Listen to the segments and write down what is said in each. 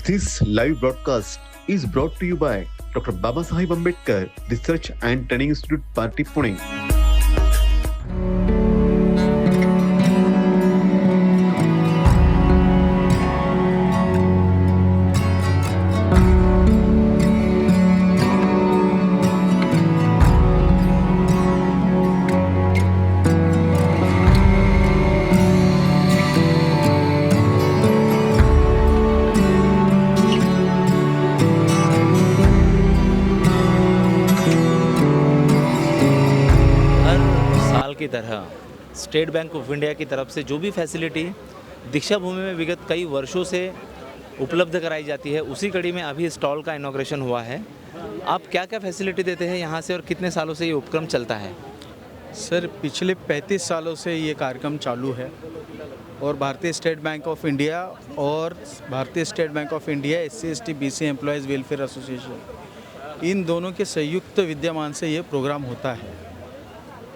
This live broadcast is brought to you by Dr. Babasaheb Ambedkar Research and Training Institute, Party, Pune. की तरह state bank of India की तरफ से जो भी फैसिलिटी दीक्षा भूमि में विगत कई वर्षों से उपलब्ध कराई जाती है, उसी कड़ी में अभी स्टॉल का इनॉग्रेशन हुआ है। आप क्या क्या फैसिलिटी देते हैं यहाँ से और कितने सालों से ये उपक्रम चलता है? सर, पिछले 35 सालों से ये कार्यक्रम चालू है और भारतीय स्टेट बैंक ऑफ इंडिया और भारतीय state bank of India SC/ST BC employees welfare association, इन दोनों के संयुक्त विद्यमान से ये प्रोग्राम होता है।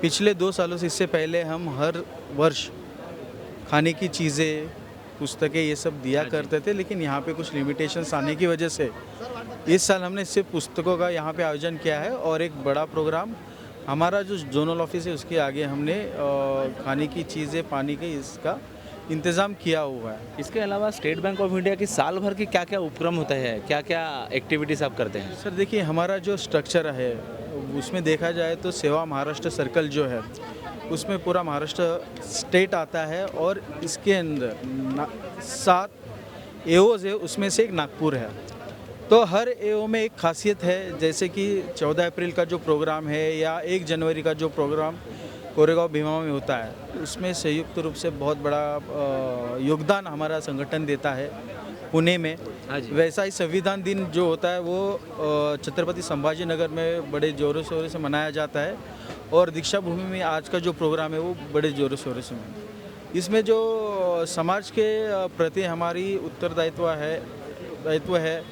पिछले 2 सालों से, इससे पहले हम हर वर्ष खाने की चीज़ें, पुस्तकें ये सब दिया करते थे, लेकिन यहाँ पे कुछ लिमिटेशंस आने की वजह से इस साल हमने सिर्फ पुस्तकों का यहाँ पे आयोजन किया है और एक बड़ा प्रोग्राम हमारा जो जोनल ऑफिस है उसके आगे हमने खाने की चीज़ें, पानी के, इसका इंतज़ाम किया हुआ है। इसके अलावा स्टेट बैंक ऑफ इंडिया की साल भर की क्या क्या उपक्रम होता है, क्या क्या एक्टिविटीज़ आप करते हैं? सर देखिए, हमारा जो स्ट्रक्चर है उसमें देखा जाए तो सेवा महाराष्ट्र सर्कल जो है उसमें पूरा महाराष्ट्र स्टेट आता है और इसके अंदर 7 एओज है, उसमें से एक नागपुर है। तो हर एओ में एक खासियत है, जैसे कि 14 अप्रैल का जो प्रोग्राम है या 1 जनवरी का जो प्रोग्राम कोरेगांव भीमा में होता है, उसमें संयुक्त रूप से बहुत बड़ा योगदान हमारा संगठन देता है पुणे में। वैसा ही संविधान दिन जो होता है वो छत्रपति संभाजी नगर में बड़े ज़ोरों शोरों से मनाया जाता है और दीक्षा भूमि में आज का जो प्रोग्राम है वो बड़े ज़ोरों शोरों से इसमें जो समाज के प्रति हमारी उत्तरदायित्व है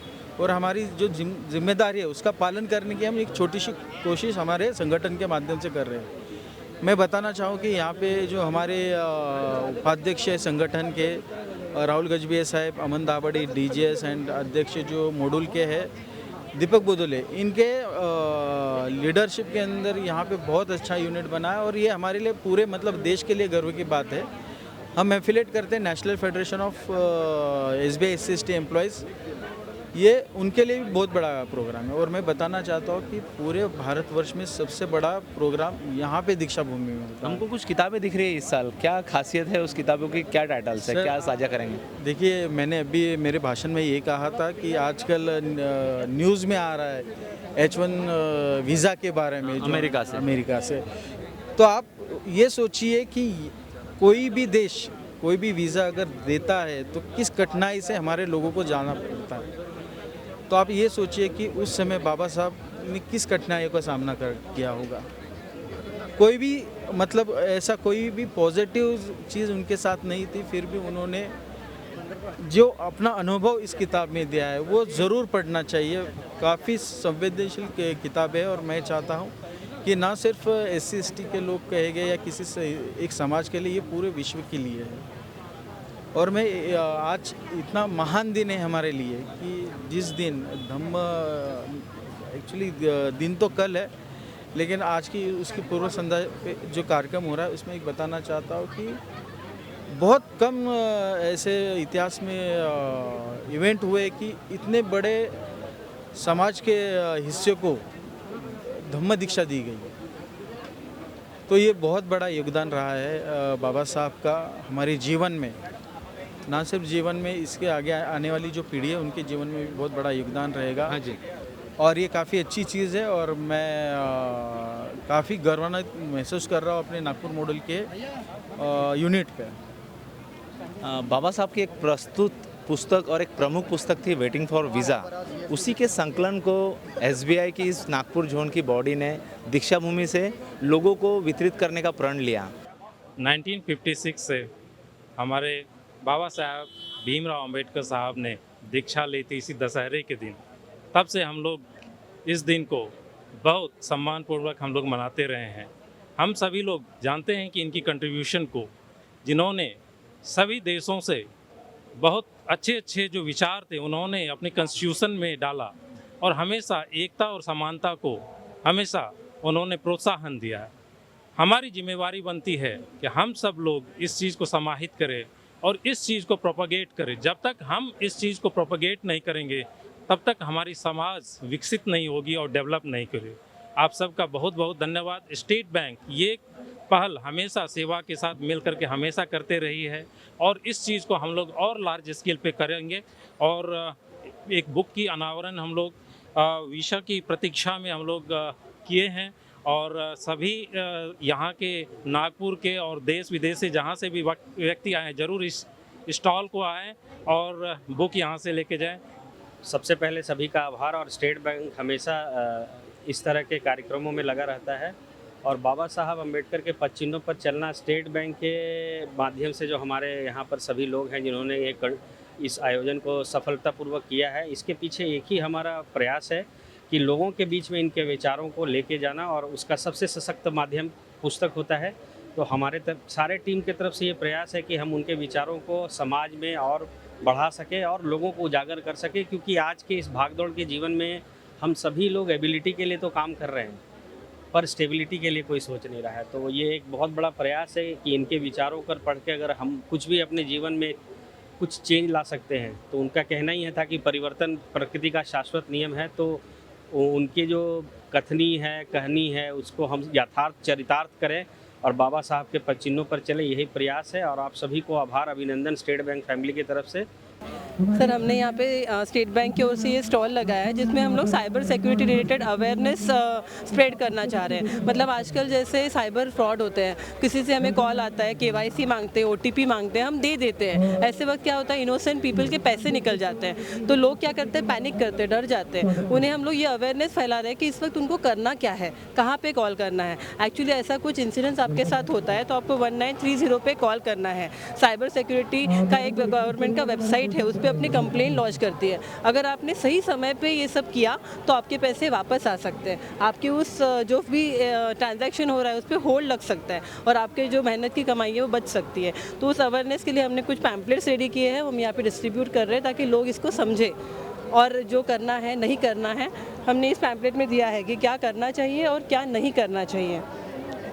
और हमारी जो जिम्मेदारी है उसका पालन करने की हम एक छोटी सी कोशिश हमारे संगठन के माध्यम से कर रहे हैं। मैं बताना चाहूँ कि यहाँ पे जो हमारे उपाध्यक्ष है संगठन के राहुल गजबिये साहब, अमन दाबड़ी, DGS एंड अध्यक्ष जो मॉड्यूल के हैं दीपक बोदोले, इनके लीडरशिप के अंदर यहाँ पे बहुत अच्छा यूनिट बना है और ये हमारे लिए पूरे मतलब देश के लिए गर्व की बात है। हम एफिलेट करते हैं national federation of SBI SC/ST employees, ये उनके लिए भी बहुत बड़ा प्रोग्राम है और मैं बताना चाहता हूँ कि पूरे भारतवर्ष में सबसे बड़ा प्रोग्राम यहाँ पे दीक्षा भूमि में होता है। हमको कुछ किताबें दिख रही है इस साल, क्या खासियत है उस किताबों की, क्या टाइटल्स है, क्या साझा करेंगे? देखिए, मैंने अभी मेरे भाषण में ये कहा था कि आजकल न्यूज़ में आ रहा है H1 वीज़ा के बारे में अमेरिका से। तो आप ये सोचिए कि कोई भी देश कोई भी वीज़ा अगर देता है तो किस कठिनाई से हमारे लोगों को जाना पड़ता है। तो आप ये सोचिए कि उस समय बाबा साहब ने किस कठिनाइयों का सामना किया होगा। कोई भी मतलब ऐसा कोई भी पॉजिटिव चीज़ उनके साथ नहीं थी, फिर भी उन्होंने जो अपना अनुभव इस किताब में दिया है वो ज़रूर पढ़ना चाहिए। काफ़ी संवेदनशील किताब है और मैं चाहता हूँ कि ना सिर्फ SC/ST के लोग कहे गए या किसी से एक समाज के लिए, ये पूरे विश्व के लिए है। और मैं आज इतना महान दिन है हमारे लिए कि जिस दिन एक्चुअली दिन तो कल है, लेकिन आज की उसकी पूर्व संध्या पे जो कार्यक्रम हो रहा है उसमें एक बताना चाहता हूँ कि बहुत कम ऐसे इतिहास में इवेंट हुए कि इतने बड़े समाज के हिस्से को धम्म दीक्षा दी गई। तो ये बहुत बड़ा योगदान रहा है बाबा साहब का हमारे जीवन में, ना सिर्फ जीवन में, इसके आगे आने वाली जो पीढ़ी है उनके जीवन में भी बहुत बड़ा योगदान रहेगा। हाँ जी। और ये काफ़ी अच्छी चीज़ है और मैं काफ़ी गर्वान्वित महसूस कर रहा हूँ अपने नागपुर मॉडल के यूनिट पे। बाबा साहब की एक प्रस्तुत पुस्तक और एक प्रमुख पुस्तक थी वेटिंग फॉर वीज़ा, उसी के संकलन को SBI की इस नागपुर जोन की बॉडी ने दीक्षा भूमि से लोगों को वितरित करने का प्रण लिया। 1956 से हमारे बाबा साहब भीमराव अंबेडकर साहब ने दीक्षा ली थी इसी दशहरे के दिन। तब से हम लोग इस दिन को बहुत सम्मानपूर्वक हम लोग मनाते रहे हैं। हम सभी लोग जानते हैं कि इनकी कंट्रीब्यूशन को, जिन्होंने सभी देशों से बहुत अच्छे अच्छे जो विचार थे उन्होंने अपने कॉन्स्टिट्यूशन में डाला और हमेशा एकता और समानता को हमेशा उन्होंने प्रोत्साहन दिया है। हमारी जिम्मेवारी बनती है कि हम सब लोग इस चीज़ को समाहित करें और इस चीज़ को प्रोपगेट करें। जब तक हम इस चीज़ को प्रोपगेट नहीं करेंगे तब तक हमारी समाज विकसित नहीं होगी और डेवलप नहीं करेगी। आप सबका बहुत बहुत धन्यवाद। स्टेट बैंक ये पहल हमेशा सेवा के साथ मिल करके हमेशा करते रही है और इस चीज़ को हम लोग और लार्ज स्केल पे करेंगे। और एक बुक की अनावरण हम लोग विषय की प्रतीक्षा में हम लोग किए हैं और सभी यहाँ के नागपुर के और देश विदेश से जहाँ से भी व्यक्ति आए ज़रूर इस स्टॉल को आएँ और बुक यहाँ से लेके जाएं। सबसे पहले सभी का आभार। और स्टेट बैंक हमेशा इस तरह के कार्यक्रमों में लगा रहता है और बाबा साहब अम्बेडकर के पद चिन्हों पर चलना स्टेट बैंक के माध्यम से जो हमारे यहाँ पर सभी लोग हैं जिन्होंने इस आयोजन को सफलतापूर्वक किया है, इसके पीछे एक ही हमारा प्रयास है कि लोगों के बीच में इनके विचारों को लेके जाना और उसका सबसे सशक्त माध्यम पुस्तक होता है। तो हमारे सारे टीम की तरफ से ये प्रयास है कि हम उनके विचारों को समाज में और बढ़ा सके और लोगों को उजागर कर सके, क्योंकि आज के इस भागदौड़ के जीवन में हम सभी लोग एबिलिटी के लिए तो काम कर रहे हैं पर स्टेबिलिटी के लिए कोई सोच नहीं रहा है। तो ये एक बहुत बड़ा प्रयास है कि इनके विचारों पर पढ़ के अगर हम कुछ भी अपने जीवन में कुछ चेंज ला सकते हैं। तो उनका कहना ही है था कि परिवर्तन प्रकृति का शाश्वत नियम है। तो उनकी जो कथनी है कहनी है उसको हम यथार्थ चरितार्थ करें और बाबा साहब के पद चिन्हों पर चले, यही प्रयास है। और आप सभी को आभार अभिनंदन स्टेट बैंक फैमिली की तरफ से। सर, हमने यहाँ पे स्टेट बैंक की ओर से ये स्टॉल लगाया है जिसमें हम लोग cyber security related awareness spread करना चाह रहे हैं। मतलब आजकल जैसे साइबर फ्रॉड होते हैं, किसी से हमें कॉल आता है, KYC मांगते हैं, OTP मांगते हैं, हम दे देते हैं। ऐसे वक्त क्या होता है, इनोसेंट पीपल के पैसे निकल जाते हैं। तो लोग क्या करते हैं, पैनिक करते हैं, डर जाते हैं। उन्हें हम लोग ये अवेयरनेस फैला रहे हैं कि इस वक्त उनको करना क्या है, कहाँ पर कॉल करना है। एक्चुअली ऐसा कुछ इंसिडेंस आपके साथ होता है तो आपको 1930 पे कॉल करना है। साइबर सिक्योरिटी का एक गवर्नमेंट का वेबसाइट है, उस पर अपनी कंप्लेन लॉन्च करती है। अगर आपने सही समय पे ये सब किया तो आपके पैसे वापस आ सकते हैं, आपके उस जो भी ट्रांजैक्शन हो रहा है उस पर होल्ड लग सकता है और आपके जो मेहनत की कमाई है वो बच सकती है। तो उस अवेयरनेस के लिए हमने कुछ पैम्पलेट्स रेडी किए हैं, हम यहाँ पे डिस्ट्रीब्यूट कर रहे हैं ताकि लोग इसको समझें और जो करना है नहीं करना है हमने इस पैम्पलेट में दिया है कि क्या करना चाहिए और क्या नहीं करना चाहिए।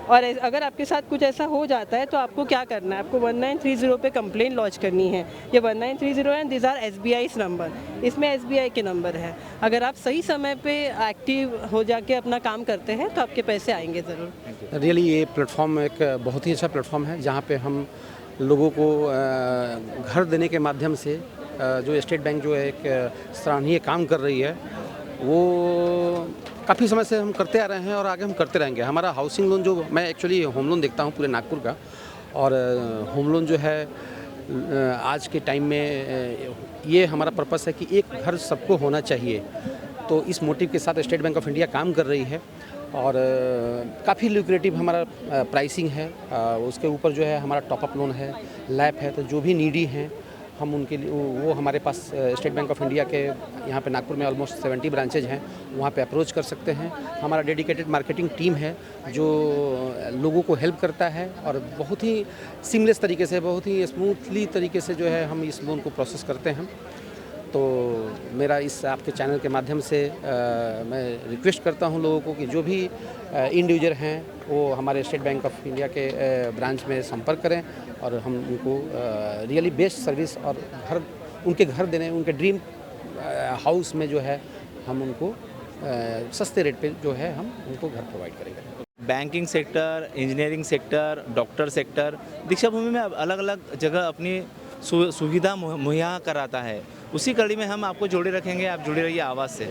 और अगर आपके साथ कुछ ऐसा हो जाता है तो आपको क्या करना है, आपको 1930 पे कंप्लेन लॉन्च करनी है। ये 1930 and this are SBI's number, इसमें SBI के नंबर है। अगर आप सही समय पे एक्टिव हो जाके अपना काम करते हैं तो आपके पैसे आएंगे ज़रूर। रियली ये प्लेटफॉर्म एक बहुत ही अच्छा प्लेटफॉर्म है जहाँ पे हम लोगों को घर देने के माध्यम से जो स्टेट बैंक जो है एक सराहनीय काम कर रही है, वो काफ़ी समय से हम करते आ रहे हैं और आगे हम करते रहेंगे। हमारा हाउसिंग लोन जो मैं एक्चुअली होम लोन देखता हूँ पूरे नागपुर का, और होम लोन जो है आज के टाइम में ये हमारा पर्पस है कि एक घर सबको होना चाहिए। तो इस मोटिव के साथ स्टेट बैंक ऑफ इंडिया काम कर रही है और काफ़ी ल्यूक्रेटिव हमारा प्राइसिंग है। उसके ऊपर जो है हमारा टॉपअप लोन है, लैप है। तो जो भी नीडी हैं हम उनके लिए वो हमारे पास स्टेट बैंक ऑफ इंडिया के यहाँ पे नागपुर में ऑलमोस्ट 70 ब्रांचेज हैं, वहाँ पे अप्रोच कर सकते हैं। हमारा डेडिकेटेड मार्केटिंग टीम है जो लोगों को हेल्प करता है और बहुत ही सीमलेस तरीके से, बहुत ही स्मूथली तरीके से जो है हम इस लोन को प्रोसेस करते हैं। तो मेरा इस आपके चैनल के माध्यम से मैं रिक्वेस्ट करता हूं लोगों को कि जो भी इंडिविजुअल हैं वो हमारे स्टेट बैंक ऑफ इंडिया के ब्रांच में संपर्क करें और हम उनको रियली बेस्ट सर्विस और उनके घर देने, उनके ड्रीम हाउस में जो है हम उनको सस्ते रेट पे जो है हम उनको घर प्रोवाइड करेंगे। Banking sector, engineering sector, doctor sector Deekshabhoomi में अलग अलग जगह अपनी सुविधा मुहैया कराता है। उसी कड़ी में हम आपको जोड़े रखेंगे। आप जुड़े रहिए आवाज़ से।